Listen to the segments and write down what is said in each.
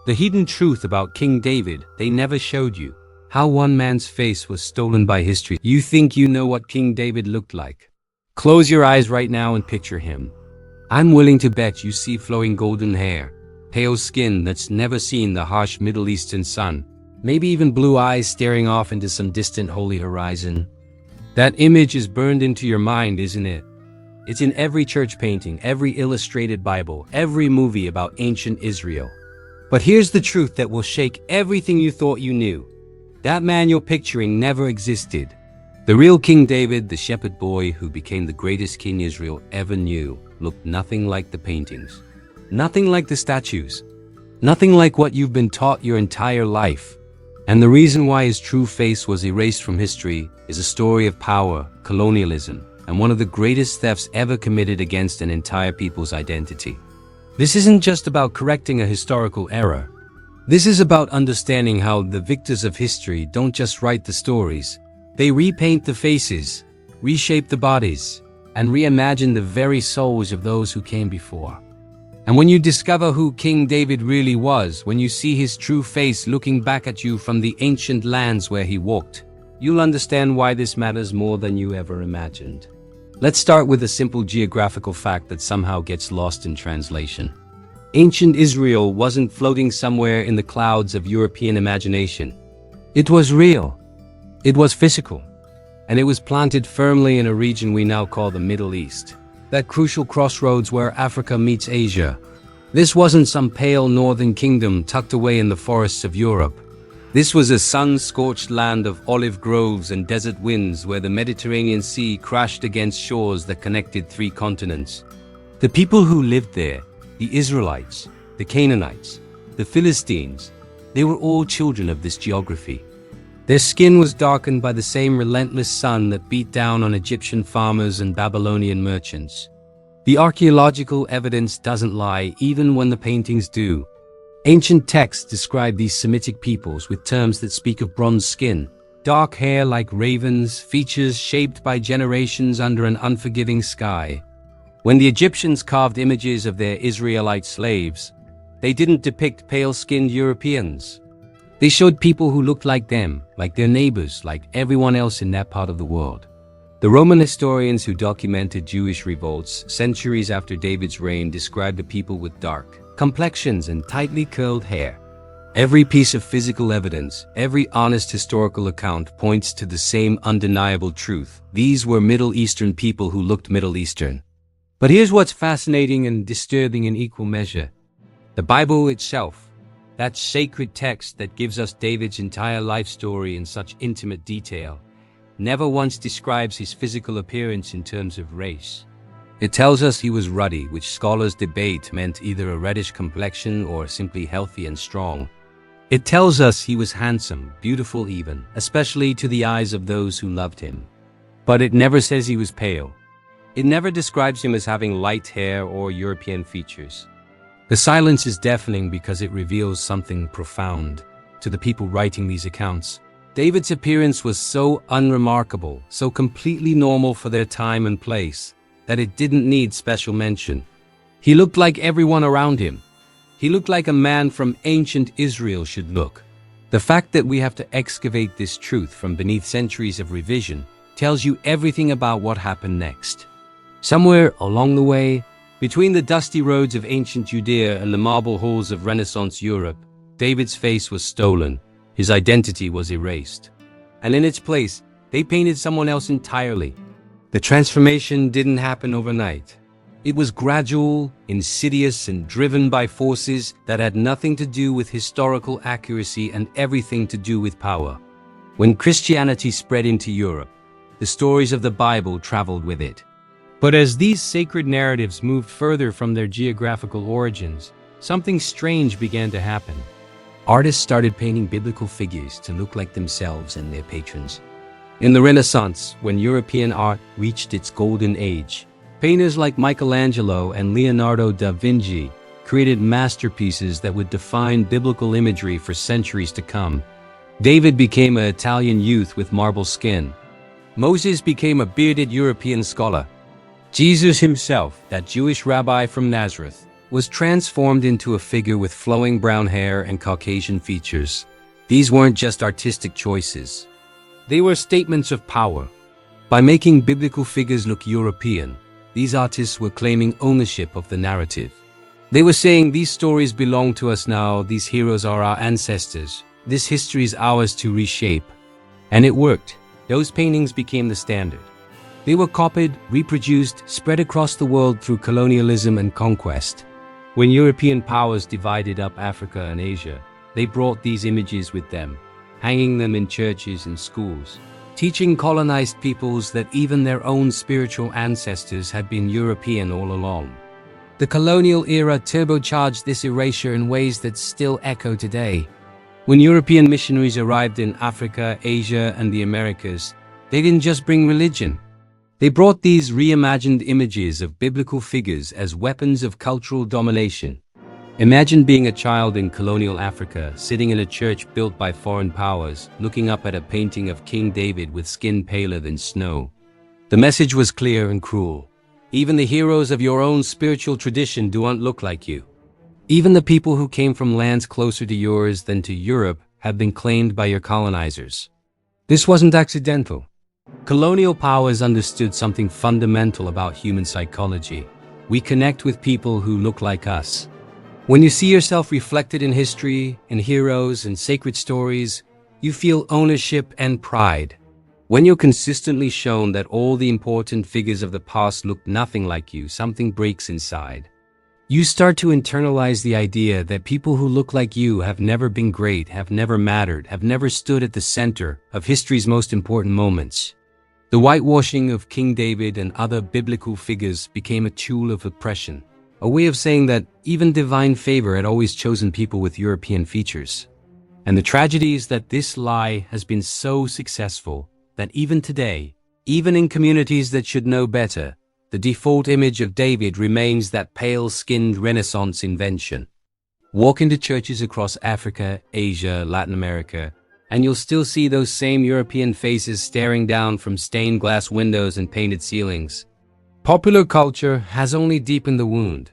The hidden truth about King David they never showed you. How one man's face was stolen by history. You think you know what King David looked like? Close your eyes right now and picture him. I'm willing to bet you see flowing golden hair, pale skin that's never seen the harsh Middle Eastern sun, maybe even blue eyes staring off into some distant holy horizon. That image is burned into your mind, isn't it? It's in every church painting, every illustrated Bible, every movie about ancient Israel. But here's the truth that will shake everything you thought you knew. That man you're picturing never existed. The real King David, the shepherd boy who became the greatest king Israel ever knew, looked nothing like the paintings. Nothing like the statues. Nothing like what you've been taught your entire life. And the reason why his true face was erased from history is a story of power, colonialism, and one of the greatest thefts ever committed against an entire people's identity. This isn't just about correcting a historical error. This is about understanding how the victors of history don't just write the stories. They repaint the faces, reshape the bodies, and reimagine the very souls of those who came before. And when you discover who King David really was, when you see his true face looking back at you from the ancient lands where he walked, you'll understand why this matters more than you ever imagined. Let's start with a simple geographical fact that somehow gets lost in translation. Ancient Israel wasn't floating somewhere in the clouds of European imagination. It was real. It was physical. And it was planted firmly in a region we now call the Middle East. That crucial crossroads where Africa meets Asia. This wasn't some pale northern kingdom tucked away in the forests of Europe. This was a sun-scorched land of olive groves and desert winds where the Mediterranean Sea crashed against shores that connected 3 continents. The people who lived there, the Israelites, the Canaanites, the Philistines, they were all children of this geography. Their skin was darkened by the same relentless sun that beat down on Egyptian farmers and Babylonian merchants. The archaeological evidence doesn't lie, even when the paintings do. Ancient texts describe these Semitic peoples with terms that speak of bronze skin, dark hair like ravens, features shaped by generations under an unforgiving sky. When the Egyptians carved images of their Israelite slaves, they didn't depict pale-skinned Europeans. They showed people who looked like them, like their neighbors, like everyone else in that part of the world. The Roman historians who documented Jewish revolts centuries after David's reign described the people with dark complexions and tightly curled hair. Every piece of physical evidence, every honest historical account points to the same undeniable truth. These were Middle Eastern people who looked Middle Eastern. But here's what's fascinating and disturbing in equal measure. The Bible itself, that sacred text that gives us David's entire life story in such intimate detail, never once describes his physical appearance in terms of race. It tells us he was ruddy, which scholars debate meant either a reddish complexion or simply healthy and strong. It tells us he was handsome, beautiful even, especially to the eyes of those who loved him. But it never says he was pale. It never describes him as having light hair or European features. The silence is deafening because it reveals something profound to the people writing these accounts. David's appearance was so unremarkable, so completely normal for their time and place, that it didn't need special mention. He looked like everyone around him. He looked like a man from ancient Israel should look. The fact that we have to excavate this truth from beneath centuries of revision tells you everything about what happened next. Somewhere along the way, between the dusty roads of ancient Judea and the marble halls of Renaissance Europe, David's face was stolen. His identity was erased. And in its place, they painted someone else entirely. The transformation didn't happen overnight. It was gradual, insidious, and driven by forces that had nothing to do with historical accuracy and everything to do with power. When Christianity spread into Europe, the stories of the Bible traveled with it. But as these sacred narratives moved further from their geographical origins, something strange began to happen. Artists started painting biblical figures to look like themselves and their patrons. In the Renaissance, when European art reached its golden age, painters like Michelangelo and Leonardo da Vinci created masterpieces that would define biblical imagery for centuries to come. David became an Italian youth with marble skin. Moses became a bearded European scholar. Jesus himself, that Jewish rabbi from Nazareth, was transformed into a figure with flowing brown hair and Caucasian features. These weren't just artistic choices. They were statements of power. By making biblical figures look European, these artists were claiming ownership of the narrative. They were saying, these stories belong to us now, these heroes are our ancestors, this history is ours to reshape. And it worked. Those paintings became the standard. They were copied, reproduced, spread across the world through colonialism and conquest. When European powers divided up Africa and Asia, they brought these images with them, hanging them in churches and schools, teaching colonized peoples that even their own spiritual ancestors had been European all along. The colonial era turbocharged this erasure in ways that still echo today. When European missionaries arrived in Africa, Asia, and the Americas, they didn't just bring religion. They brought these reimagined images of biblical figures as weapons of cultural domination. Imagine being a child in colonial Africa, sitting in a church built by foreign powers, looking up at a painting of King David with skin paler than snow. The message was clear and cruel. Even the heroes of your own spiritual tradition don't look like you. Even the people who came from lands closer to yours than to Europe have been claimed by your colonizers. This wasn't accidental. Colonial powers understood something fundamental about human psychology. We connect with people who look like us. When you see yourself reflected in history, in heroes, and sacred stories, you feel ownership and pride. When you're consistently shown that all the important figures of the past look nothing like you, something breaks inside. You start to internalize the idea that people who look like you have never been great, have never mattered, have never stood at the center of history's most important moments. The whitewashing of King David and other biblical figures became a tool of oppression, a way of saying that even divine favor had always chosen people with European features. And the tragedy is that this lie has been so successful that even today, even in communities that should know better, the default image of David remains that pale-skinned Renaissance invention. Walk into churches across Africa, Asia, Latin America, and you'll still see those same European faces staring down from stained glass windows and painted ceilings. Popular culture has only deepened the wound.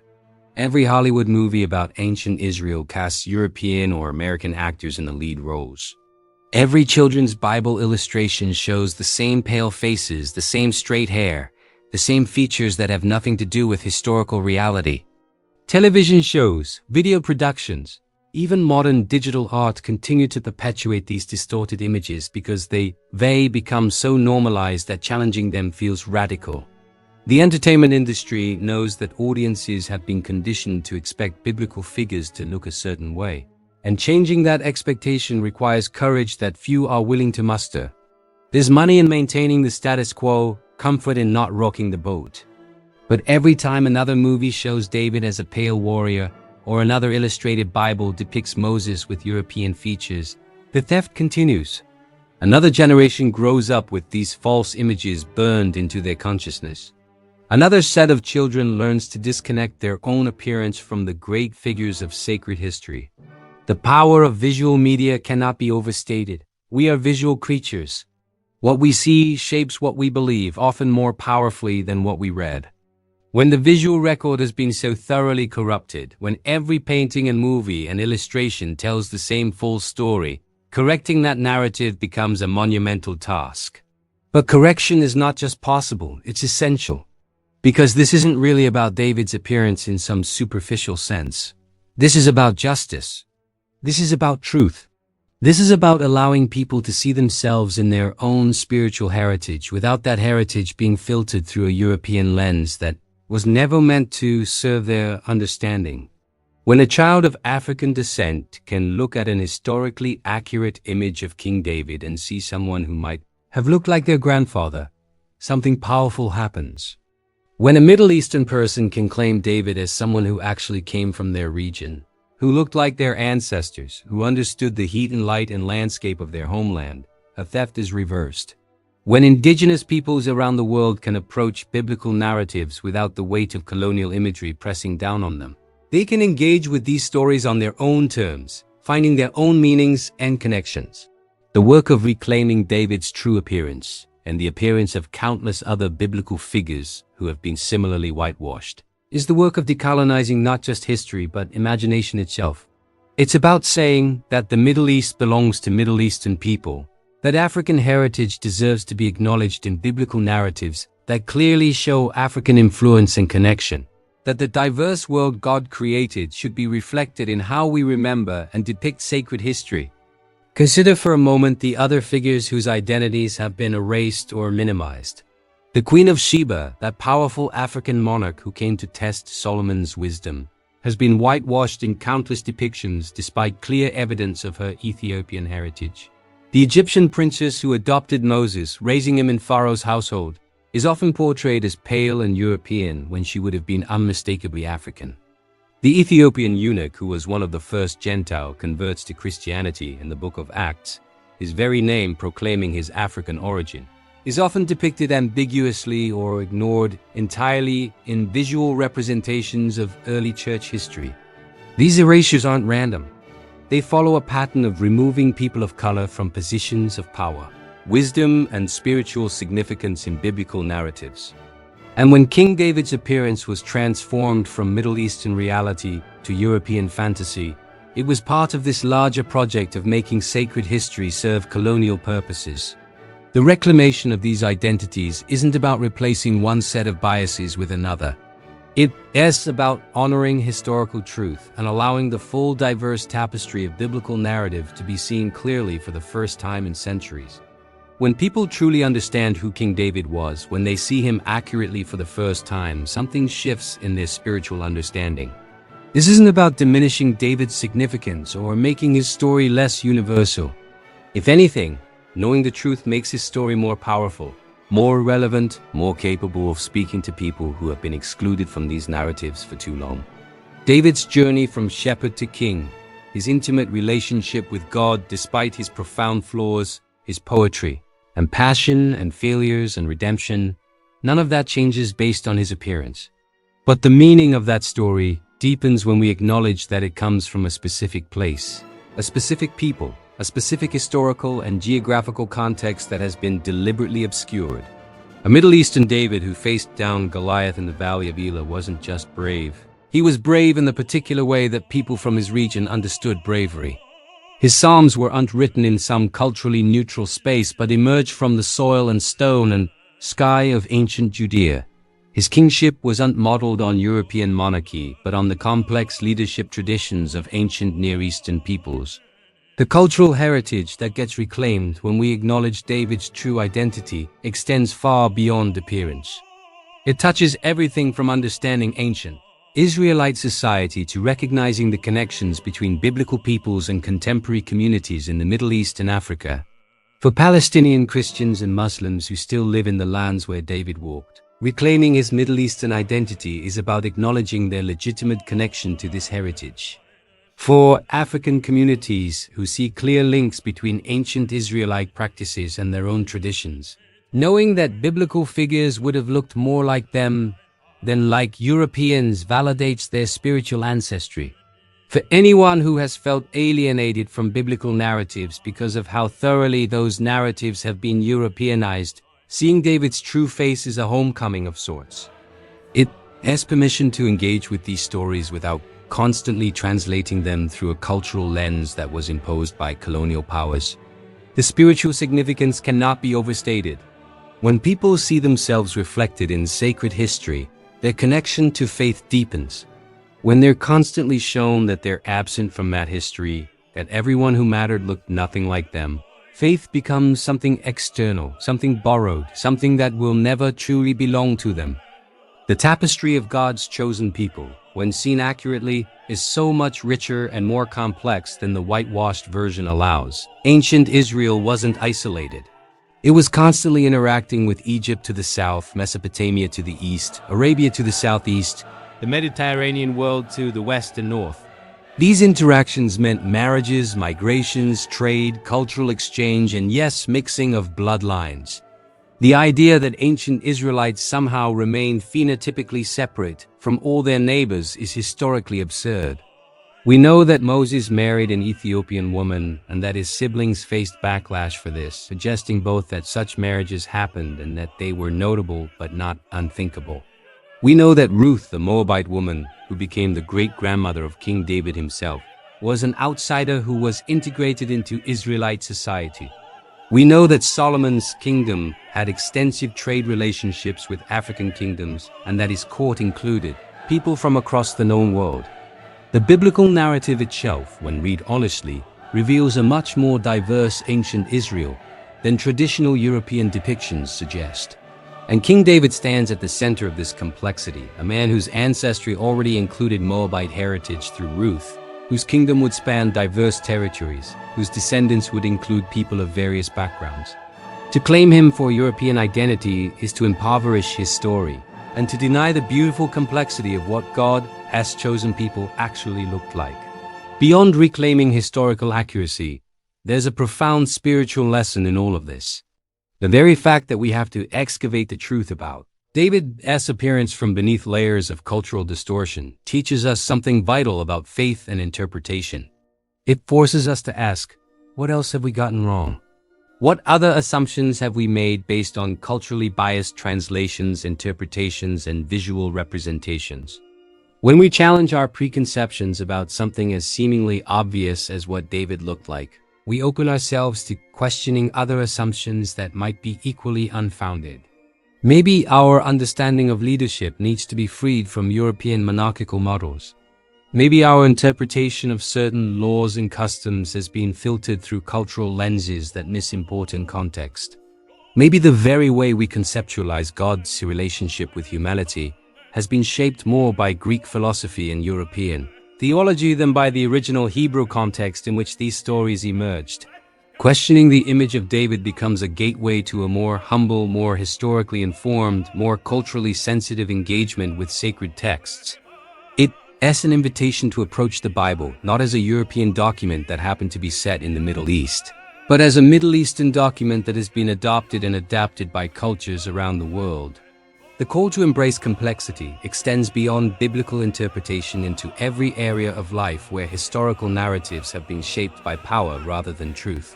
Every Hollywood movie about ancient Israel casts European or American actors in the lead roles. Every children's Bible illustration shows the same pale faces, the same straight hair, the same features that have nothing to do with historical reality. Television shows, video productions, even modern digital art continue to perpetuate these distorted images because they become so normalized that challenging them feels radical. The entertainment industry knows that audiences have been conditioned to expect biblical figures to look a certain way. And changing that expectation requires courage that few are willing to muster. There's money in maintaining the status quo, comfort in not rocking the boat. But every time another movie shows David as a pale warrior, or another illustrated Bible depicts Moses with European features, the theft continues. Another generation grows up with these false images burned into their consciousness. Another set of children learns to disconnect their own appearance from the great figures of sacred history. The power of visual media cannot be overstated. We are visual creatures. What we see shapes what we believe, often more powerfully than what we read. When the visual record has been so thoroughly corrupted, when every painting and movie and illustration tells the same full story, correcting that narrative becomes a monumental task. But correction is not just possible, it's essential. Because this isn't really about David's appearance in some superficial sense. This is about justice. This is about truth. This is about allowing people to see themselves in their own spiritual heritage without that heritage being filtered through a European lens that was never meant to serve their understanding. When a child of African descent can look at an historically accurate image of King David and see someone who might have looked like their grandfather, something powerful happens. When a Middle Eastern person can claim David as someone who actually came from their region, who looked like their ancestors, who understood the heat and light and landscape of their homeland, a theft is reversed. When indigenous peoples around the world can approach biblical narratives without the weight of colonial imagery pressing down on them, they can engage with these stories on their own terms, finding their own meanings and connections. The work of reclaiming David's true appearance and the appearance of countless other biblical figures who have been similarly whitewashed is the work of decolonizing not just history but imagination itself. It's about saying that the Middle East belongs to Middle Eastern people, that African heritage deserves to be acknowledged in biblical narratives that clearly show African influence and connection, that the diverse world God created should be reflected in how we remember and depict sacred history. Consider for a moment the other figures whose identities have been erased or minimized. The Queen of Sheba, that powerful African monarch who came to test Solomon's wisdom, has been whitewashed in countless depictions despite clear evidence of her Ethiopian heritage. The Egyptian princess who adopted Moses, raising him in Pharaoh's household, is often portrayed as pale and European when she would have been unmistakably African. The Ethiopian eunuch, who was one of the first Gentile converts to Christianity in the book of Acts, his very name proclaiming his African origin, is often depicted ambiguously or ignored entirely in visual representations of early church history. These erasures aren't random. They follow a pattern of removing people of color from positions of power, wisdom, and spiritual significance in biblical narratives. And when King David's appearance was transformed from Middle Eastern reality to European fantasy, it was part of this larger project of making sacred history serve colonial purposes. The reclamation of these identities isn't about replacing one set of biases with another. It is about honoring historical truth and allowing the full diverse tapestry of biblical narrative to be seen clearly for the first time in centuries. When people truly understand who King David was, when they see him accurately for the first time, something shifts in their spiritual understanding. This isn't about diminishing David's significance or making his story less universal. If anything, knowing the truth makes his story more powerful, more relevant, more capable of speaking to people who have been excluded from these narratives for too long. David's journey from shepherd to king, his intimate relationship with God despite his profound flaws, his poetry, and passion and failures and redemption, none of that changes based on his appearance. But the meaning of that story deepens when we acknowledge that it comes from a specific place, a specific people, a specific historical and geographical context that has been deliberately obscured. A Middle Eastern David who faced down Goliath in the valley of Elah wasn't just brave. He was brave in the particular way that people from his region understood bravery. His psalms weren't written in some culturally neutral space but emerged from the soil and stone and sky of ancient Judea. His kingship wasn't modeled on European monarchy but on the complex leadership traditions of ancient Near Eastern peoples. The cultural heritage that gets reclaimed when we acknowledge David's true identity extends far beyond appearance. It touches everything from understanding ancient Israelite society to recognizing the connections between biblical peoples and contemporary communities in the Middle East and Africa. For Palestinian Christians and Muslims who still live in the lands where David walked, reclaiming his Middle Eastern identity is about acknowledging their legitimate connection to this heritage. For African communities who see clear links between ancient Israelite practices and their own traditions, knowing that biblical figures would have looked more like them than like Europeans validates their spiritual ancestry. For anyone who has felt alienated from biblical narratives because of how thoroughly those narratives have been Europeanized, seeing David's true face is a homecoming of sorts. It has permission to engage with these stories without constantly translating them through a cultural lens that was imposed by colonial powers. The spiritual significance cannot be overstated. When people see themselves reflected in sacred history, their connection to faith deepens. When they're constantly shown that they're absent from that history, that everyone who mattered looked nothing like them, faith becomes something external, something borrowed, something that will never truly belong to them. The tapestry of God's chosen people, when seen accurately, is so much richer and more complex than the whitewashed version allows. Ancient Israel wasn't isolated. It was constantly interacting with Egypt to the south, Mesopotamia to the east, Arabia to the southeast, the Mediterranean world to the west and north. These interactions meant marriages, migrations, trade, cultural exchange, and yes, mixing of bloodlines. The idea that ancient Israelites somehow remained phenotypically separate from all their neighbors is historically absurd. We know that Moses married an Ethiopian woman and that his siblings faced backlash for this, suggesting both that such marriages happened and that they were notable but not unthinkable. We know that Ruth, the Moabite woman, who became the great-grandmother of King David himself, was an outsider who was integrated into Israelite society. We know that Solomon's kingdom had extensive trade relationships with African kingdoms and that his court included people from across the known world. The biblical narrative itself, when read honestly, reveals a much more diverse ancient Israel than traditional European depictions suggest. And King David stands at the center of this complexity, a man whose ancestry already included Moabite heritage through Ruth, whose kingdom would span diverse territories, whose descendants would include people of various backgrounds. To claim him for European identity is to impoverish his story, and to deny the beautiful complexity of what God has chosen people actually looked like. Beyond reclaiming historical accuracy, there's a profound spiritual lesson in all of this. The very fact that we have to excavate the truth about David's appearance from beneath layers of cultural distortion teaches us something vital about faith and interpretation. It forces us to ask, what else have we gotten wrong? What other assumptions have we made based on culturally biased translations, interpretations, and visual representations? When we challenge our preconceptions about something as seemingly obvious as what David looked like, we open ourselves to questioning other assumptions that might be equally unfounded. Maybe our understanding of leadership needs to be freed from European monarchical models. Maybe our interpretation of certain laws and customs has been filtered through cultural lenses that miss important context. Maybe the very way we conceptualize God's relationship with humanity has been shaped more by Greek philosophy and European theology than by the original Hebrew context in which these stories emerged. Questioning the image of David becomes a gateway to a more humble, more historically informed, more culturally sensitive engagement with sacred texts. It's an invitation to approach the Bible not as a European document that happened to be set in the Middle East, but as a Middle Eastern document that has been adopted and adapted by cultures around the world. The call to embrace complexity extends beyond biblical interpretation into every area of life where historical narratives have been shaped by power rather than truth.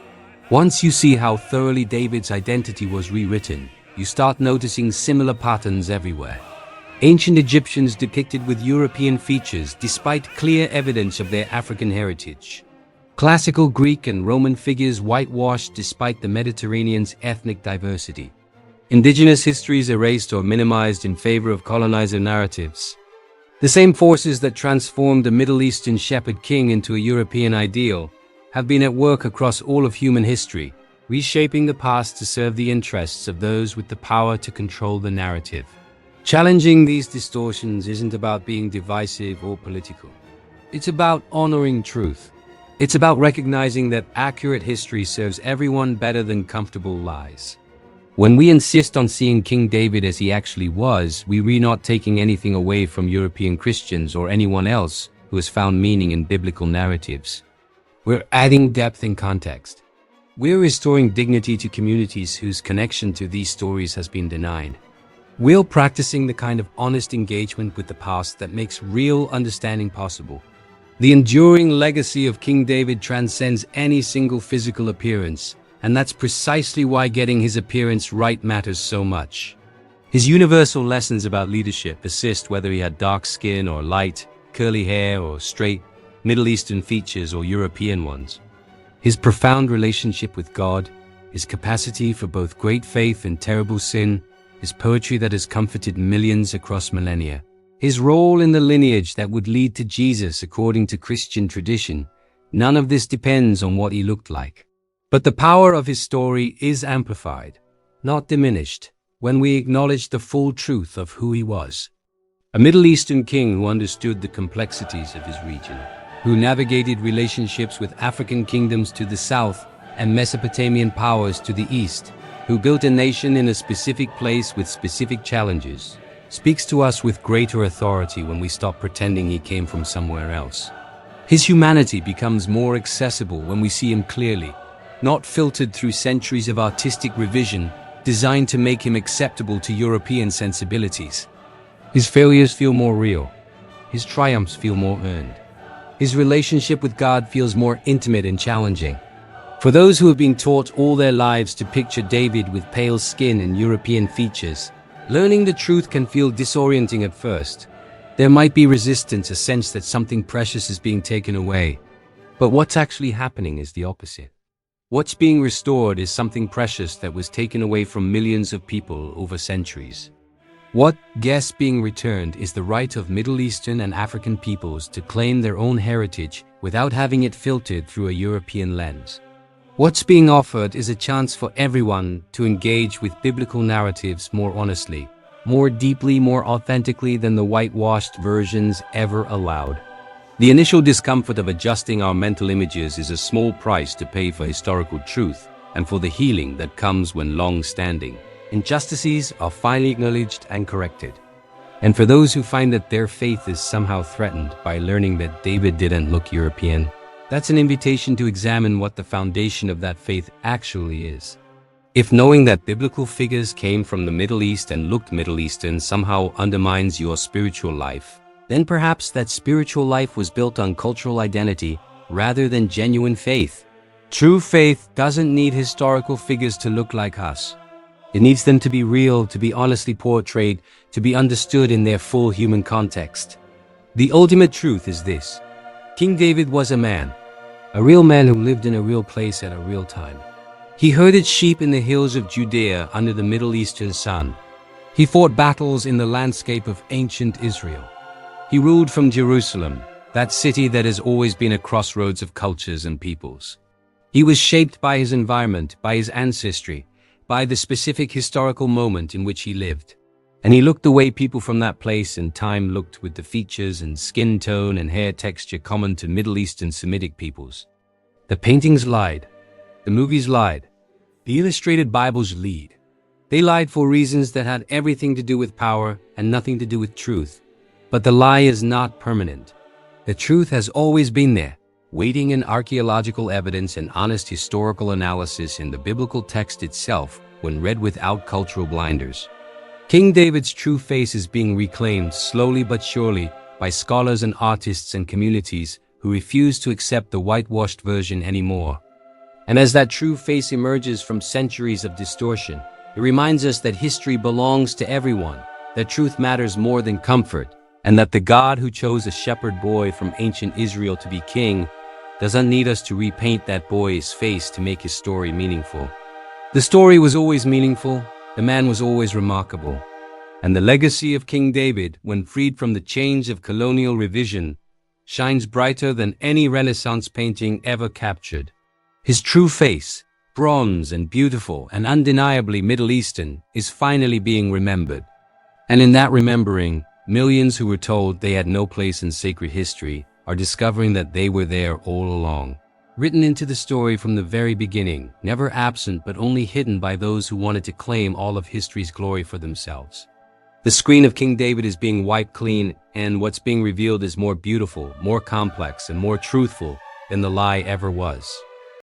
Once you see how thoroughly David's identity was rewritten, you start noticing similar patterns everywhere. Ancient Egyptians depicted with European features despite clear evidence of their African heritage. Classical Greek and Roman figures whitewashed despite the Mediterranean's ethnic diversity. Indigenous histories erased or minimized in favor of colonizer narratives. The same forces that transformed a Middle Eastern shepherd king into a European ideal have been at work across all of human history, reshaping the past to serve the interests of those with the power to control the narrative. Challenging these distortions isn't about being divisive or political. It's about honoring truth. It's about recognizing that accurate history serves everyone better than comfortable lies. When we insist on seeing King David as he actually was, we're not taking anything away from European Christians or anyone else who has found meaning in biblical narratives. We're adding depth and context. We're restoring dignity to communities whose connection to these stories has been denied. We're practicing the kind of honest engagement with the past that makes real understanding possible. The enduring legacy of King David transcends any single physical appearance, and that's precisely why getting his appearance right matters so much. His universal lessons about leadership persist whether he had dark skin or light, curly hair or straight, Middle Eastern features or European ones. His profound relationship with God, his capacity for both great faith and terrible sin, his poetry that has comforted millions across millennia, his role in the lineage that would lead to Jesus according to Christian tradition, none of this depends on what he looked like. But the power of his story is amplified, not diminished, when we acknowledge the full truth of who he was. A Middle Eastern king who understood the complexities of his region, who navigated relationships with African kingdoms to the south and Mesopotamian powers to the east, who built a nation in a specific place with specific challenges, speaks to us with greater authority when we stop pretending he came from somewhere else. His humanity becomes more accessible when we see him clearly, not filtered through centuries of artistic revision designed to make him acceptable to European sensibilities. His failures feel more real. His triumphs feel more earned. His relationship with God feels more intimate and challenging. For those who have been taught all their lives to picture David with pale skin and European features, Learning the truth can feel disorienting at first. There might be resistance, a sense that something precious is being taken away. But what's actually happening is the opposite. What's being restored is something precious that was taken away from millions of people over centuries. What gets being returned is the right of Middle Eastern and African peoples to claim their own heritage without having it filtered through a European lens. What's being offered is a chance for everyone to engage with biblical narratives more honestly, more deeply, more authentically than the whitewashed versions ever allowed. The initial discomfort of adjusting our mental images is a small price to pay for historical truth and for the healing that comes when long-standing injustices are finally acknowledged and corrected. And for those who find that their faith is somehow threatened by learning that David didn't look European, that's an invitation to examine what the foundation of that faith actually is. If knowing that biblical figures came from the Middle East and looked Middle Eastern somehow undermines your spiritual life, then perhaps that spiritual life was built on cultural identity rather than genuine faith. True faith doesn't need historical figures to look like us. It needs them to be real, to be honestly portrayed, to be understood in their full human context. The ultimate truth is this: King David was a real man who lived in a real place at a real time. He herded sheep in the hills of Judea under the Middle Eastern sun. He fought battles in the landscape of ancient Israel. He ruled from Jerusalem, that city that has always been a crossroads of cultures and peoples. He was shaped by his environment, by his ancestry, by the specific historical moment in which he lived. And he looked the way people from that place and time looked, with the features and skin tone and hair texture common to Middle Eastern Semitic peoples. The paintings lied. The movies lied. The illustrated Bibles lied. They lied for reasons that had everything to do with power and nothing to do with truth. But the lie is not permanent. The truth has always been there, waiting in archaeological evidence and honest historical analysis in the biblical text itself when read without cultural blinders. King David's true face is being reclaimed slowly but surely by scholars and artists and communities who refuse to accept the whitewashed version anymore. And as that true face emerges from centuries of distortion, it reminds us that history belongs to everyone, that truth matters more than comfort, and that the God who chose a shepherd boy from ancient Israel to be king doesn't need us to repaint that boy's face to make his story meaningful. The story was always meaningful, the man was always remarkable, and the legacy of King David, when freed from the chains of colonial revision, shines brighter than any Renaissance painting ever captured. His true face, bronze and beautiful and undeniably Middle Eastern, is finally being remembered. And in that remembering, millions who were told they had no place in sacred history are discovering that they were there all along. Written into the story from the very beginning, never absent but only hidden by those who wanted to claim all of history's glory for themselves. The screen of King David is being wiped clean, and what's being revealed is more beautiful, more complex, and more truthful than the lie ever was.